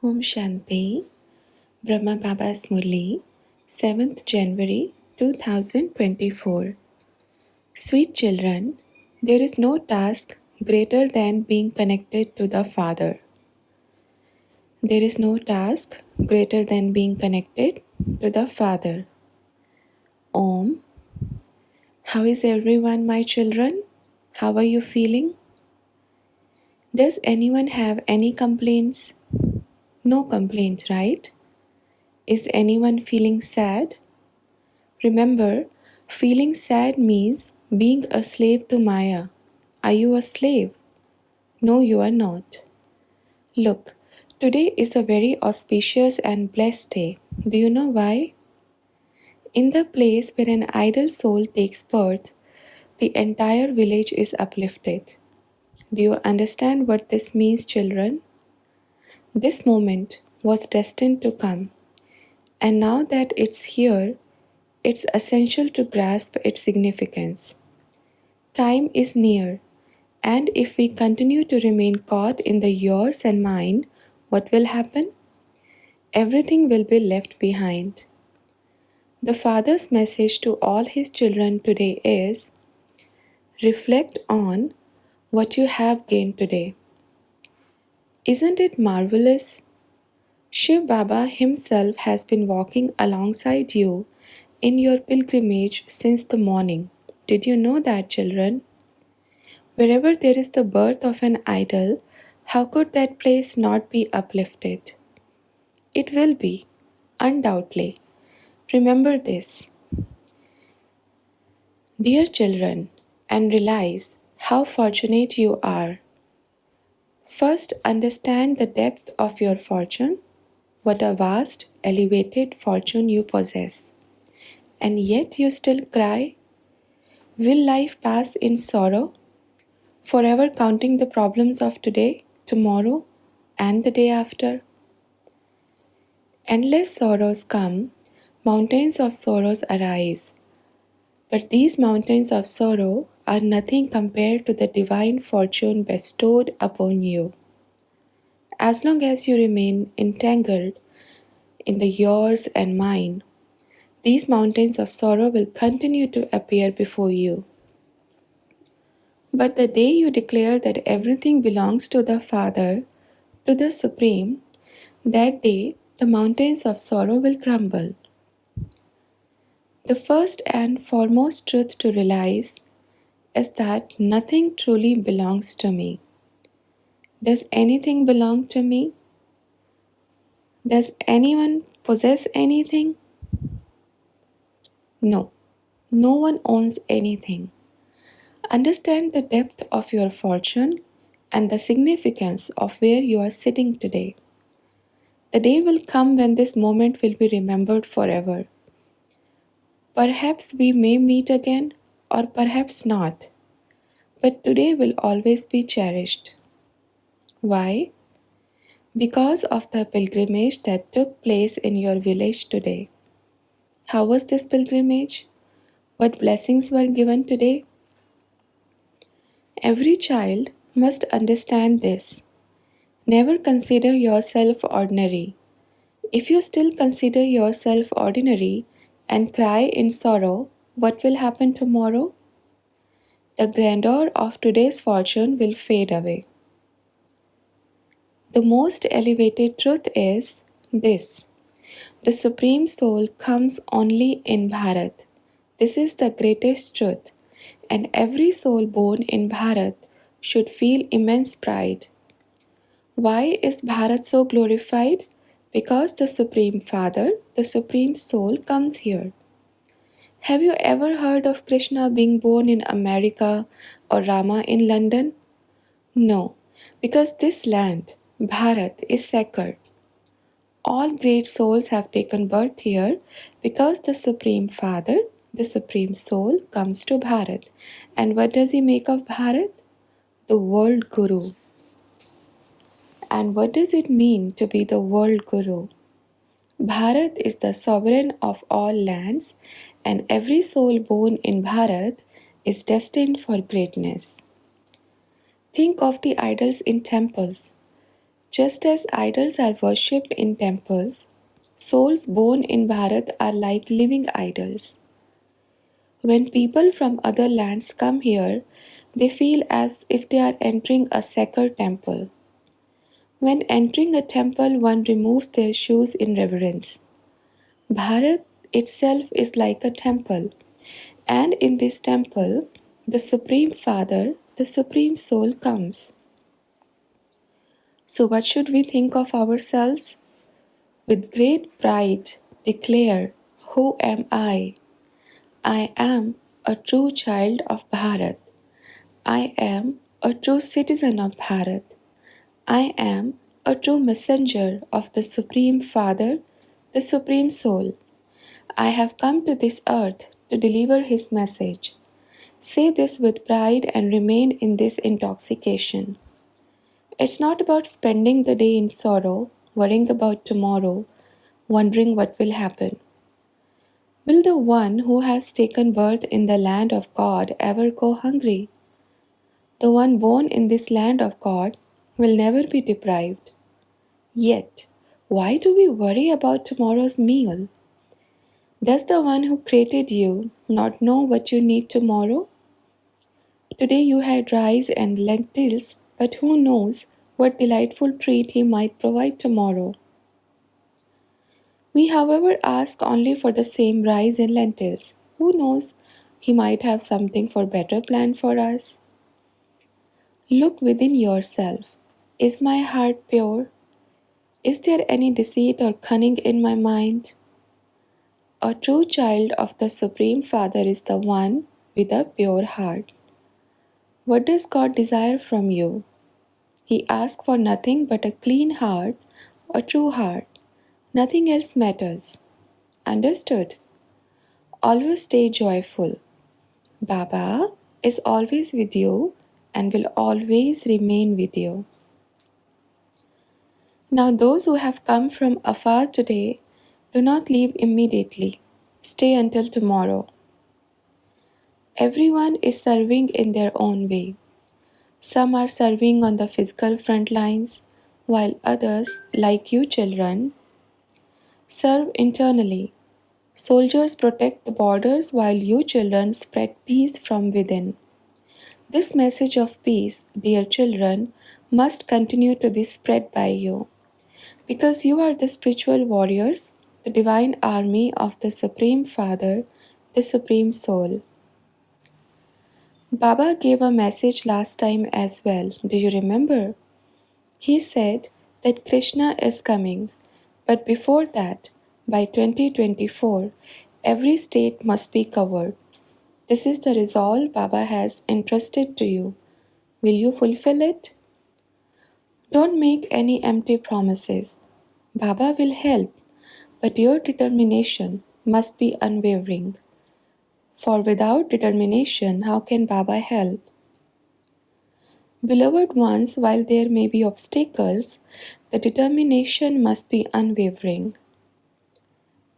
Om Shanti, Brahma Baba's Murli, 7th January 2024. Sweet children, there is no task greater than being connected to the Father. There is no task greater than being connected to the Father. Om. How is everyone, my children? How are you feeling? Does anyone have any complaints? No complaints, right? Is anyone feeling sad? Remember, feeling sad means being a slave to Maya. Are you a slave? No, you are not. Look, today is a very auspicious and blessed day. Do you know why? In the place where an idle soul takes birth, the entire village is uplifted. Do you understand what this means, children? This moment was destined to come, and now that it's here, it's essential to grasp its significance. Time is near, and if we continue to remain caught in the yours and mine, what will happen? Everything will be left behind. The Father's message to all His children today is reflect on what you have gained today. Isn't it marvelous? Shiv Baba himself has been walking alongside you in your pilgrimage since the morning. Did you know that, children? Wherever there is the birth of an idol, how could that place not be uplifted? It will be, undoubtedly. Remember this, dear children, and realize how fortunate you are. First, understand the depth of your fortune, what a vast, elevated fortune you possess. And yet you still cry? Will life pass in sorrow? Forever counting the problems of today, tomorrow, and the day after? Endless sorrows come, mountains of sorrows arise. But these mountains of sorrow are nothing compared to the divine fortune bestowed upon you. As long as you remain entangled in the yours and mine, these mountains of sorrow will continue to appear before you. But the day you declare that everything belongs to the Father, to the Supreme, that day the mountains of sorrow will crumble. The first and foremost truth to realize is that nothing truly belongs to me. Does anything belong to me? Does anyone possess anything? No, no one owns anything. Understand the depth of your fortune and the significance of where you are sitting today. The day will come when this moment will be remembered forever. Perhaps we may meet again, or perhaps not, but today will always be cherished. Why? Because of the pilgrimage that took place in your village today. How was this pilgrimage? What blessings were given today? Every child must understand this. Never consider yourself ordinary. If you still consider yourself ordinary and cry in sorrow, what will happen tomorrow? The grandeur of today's fortune will fade away. The most elevated truth is this: the Supreme Soul comes only in Bharat. This is the greatest truth, and every soul born in Bharat should feel immense pride. Why is Bharat so glorified? Because the Supreme Father, the Supreme Soul, comes here. Have you ever heard of Krishna being born in America or Rama in London? No, because this land, Bharat, is sacred. All great souls have taken birth here because the Supreme Father, the Supreme Soul, comes to Bharat. And what does he make of Bharat? The World Guru. And what does it mean to be the World Guru? Bharat is the sovereign of all lands, and every soul born in Bharat is destined for greatness. Think of the idols in temples. Just as idols are worshipped in temples, souls born in Bharat are like living idols. When people from other lands come here, they feel as if they are entering a sacred temple. When entering a temple, one removes their shoes in reverence. Bharat itself is like a temple, and in this temple, the Supreme Father, the Supreme Soul comes. So, what should we think of ourselves? With great pride, declare, "Who am I? I am a true child of Bharat. I am a true citizen of Bharat. I am a true messenger of the Supreme Father, the Supreme Soul. I have come to this earth to deliver His message." Say this with pride and remain in this intoxication. It's not about spending the day in sorrow, worrying about tomorrow, wondering what will happen. Will the one who has taken birth in the land of God ever go hungry? The one born in this land of God will never be deprived. Yet, why do we worry about tomorrow's meal? Does the one who created you not know what you need tomorrow? Today you had rice and lentils, but who knows what delightful treat he might provide tomorrow? We, however, ask only for the same rice and lentils. Who knows, he might have something for better planned for us. Look within yourself. Is my heart pure? Is there any deceit or cunning in my mind? A true child of the Supreme Father is the one with a pure heart. What does God desire from you? He asks for nothing but a clean heart, a true heart. Nothing else matters. Understood? Always stay joyful. Baba is always with you and will always remain with you. Now, those who have come from afar today, do not leave immediately. Stay until tomorrow. Everyone is serving in their own way. Some are serving on the physical front lines, while others, like you children, serve internally. Soldiers protect the borders while you children spread peace from within. This message of peace, dear children, must continue to be spread by you. Because you are the spiritual warriors, the divine army of the Supreme Father, the Supreme Soul. Baba gave a message last time as well. Do you remember? He said that Krishna is coming, but before that, by 2024, every state must be covered. This is the resolve Baba has entrusted to you. Will you fulfill it? Don't make any empty promises. Baba will help, but your determination must be unwavering. For without determination, how can Baba help? Beloved ones, while there may be obstacles, the determination must be unwavering.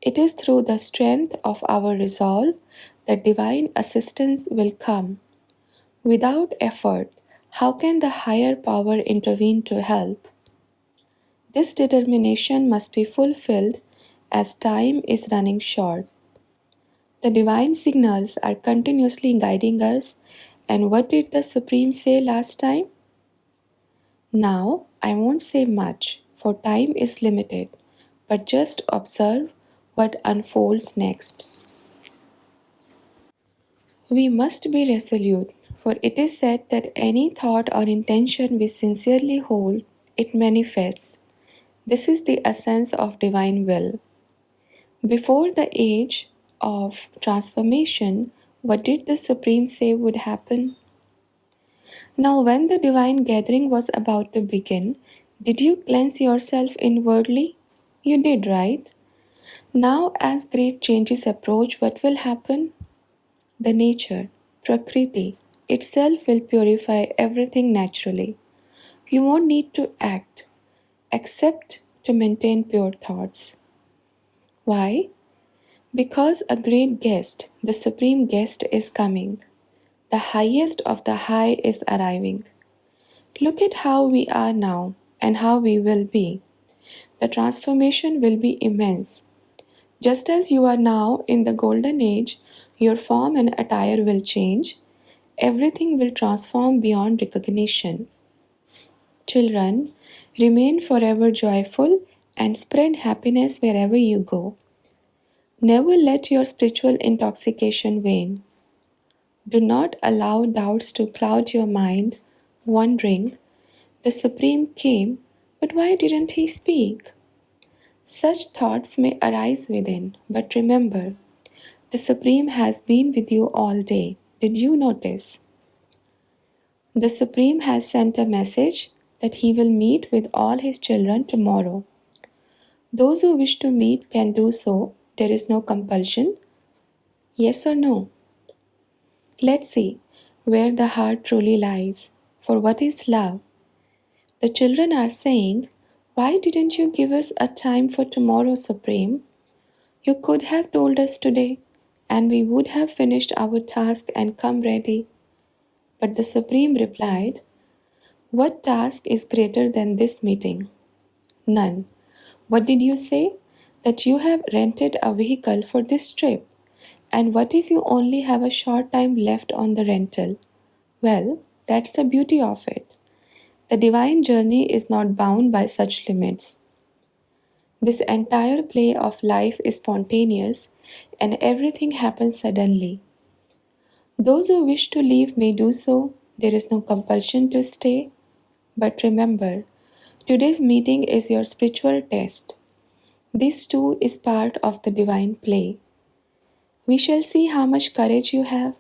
It is through the strength of our resolve that divine assistance will come. Without effort, how can the higher power intervene to help? This determination must be fulfilled as time is running short. The divine signals are continuously guiding us, and what did the Supreme say last time? Now, I won't say much, for time is limited, but just observe what unfolds next. We must be resolute, for it is said that any thought or intention we sincerely hold, it manifests. This is the essence of divine will. Before the age of transformation, what did the Supreme say would happen? Now, when the divine gathering was about to begin, did you cleanse yourself inwardly? You did, right? Now, as great changes approach, what will happen? The nature, Prakriti, itself will purify everything naturally. You won't need to act, except to maintain pure thoughts. Why? Because a great guest, the supreme guest, is coming. The highest of the high is arriving. Look at how we are now. and how we will be. The transformation will be immense. Just as you are now in the golden age, your form and attire will change. Everything will transform beyond recognition. Children, remain forever joyful and spread happiness wherever you go. Never let your spiritual intoxication wane. Do not allow doubts to cloud your mind, wondering, the Supreme came, but why didn't he speak? Such thoughts may arise within, but remember, the Supreme has been with you all day. Did you notice? The Supreme has sent a message that he will meet with all his children tomorrow. Those who wish to meet can do so. There is no compulsion. Yes or no? Let's see where the heart truly lies. For what is love? The children are saying, why didn't you give us a time for tomorrow, Supreme? You could have told us today, and we would have finished our task and come ready. But the Supreme replied, what task is greater than this meeting? None. What did you say? That you have rented a vehicle for this trip. And what if you only have a short time left on the rental? Well, that's the beauty of it. The divine journey is not bound by such limits. This entire play of life is spontaneous and everything happens suddenly. Those who wish to leave may do so. There is no compulsion to stay. But remember, today's meeting is your spiritual test. This too is part of the divine play. We shall see how much courage you have.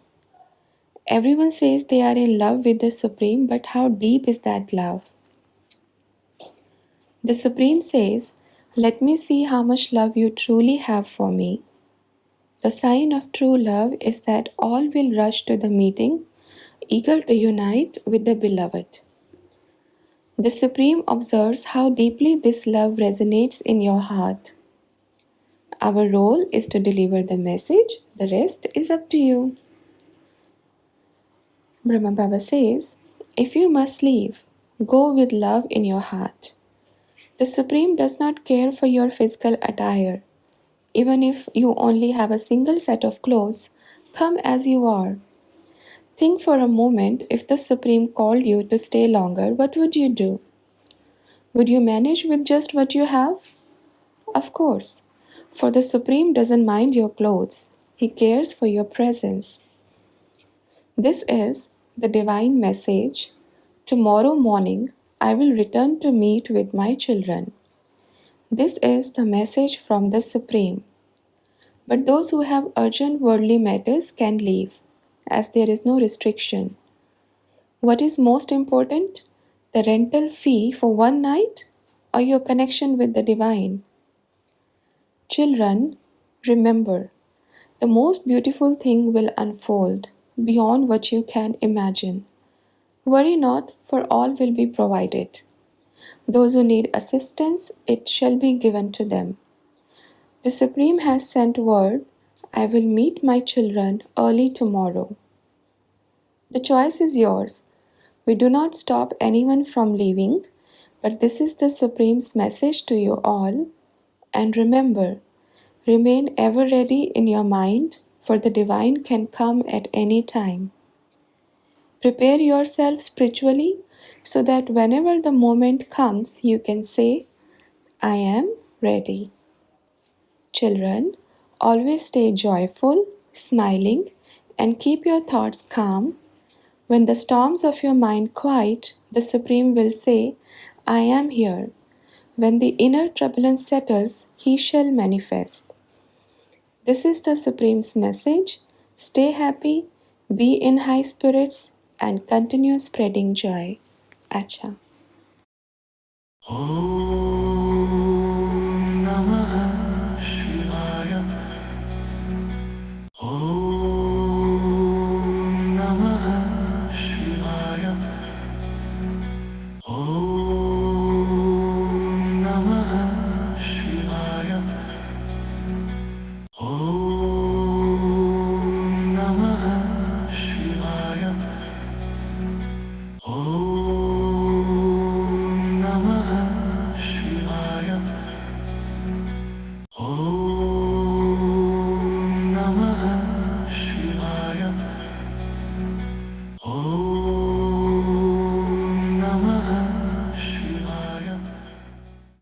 Everyone says they are in love with the Supreme, but how deep is that love? The Supreme says, let me see how much love you truly have for me. The sign of true love is that all will rush to the meeting, eager to unite with the beloved. The Supreme observes how deeply this love resonates in your heart. Our role is to deliver the message, the rest is up to you. Brahma Baba says, if you must leave, go with love in your heart. The Supreme does not care for your physical attire. Even if you only have a single set of clothes, come as you are. Think for a moment, if the Supreme called you to stay longer, what would you do? Would you manage with just what you have? Of course, for the Supreme doesn't mind your clothes. He cares for your presence. This is the divine message. Tomorrow morning, I will return to meet with my children. This is the message from the Supreme. But those who have urgent worldly matters can leave, as there is no restriction. What is most important? The rental fee for one night or your connection with the divine? Children, remember, the most beautiful thing will unfold beyond what you can imagine. Worry not, for all will be provided. Those who need assistance, it shall be given to them. The Supreme has sent word, I will meet my children early tomorrow. The choice is yours. We do not stop anyone from leaving, but this is the Supreme's message to you all. And remember, remain ever ready in your mind, for the divine can come at any time. Prepare yourself spiritually so that whenever the moment comes, you can say, I am ready. Children, always stay joyful, smiling, and keep your thoughts calm. When the storms of your mind quiet, the Supreme will say, I am here. When the inner turbulence settles, he shall manifest. This is the Supreme's message. Stay happy, be in high spirits, and continue spreading joy. Acha.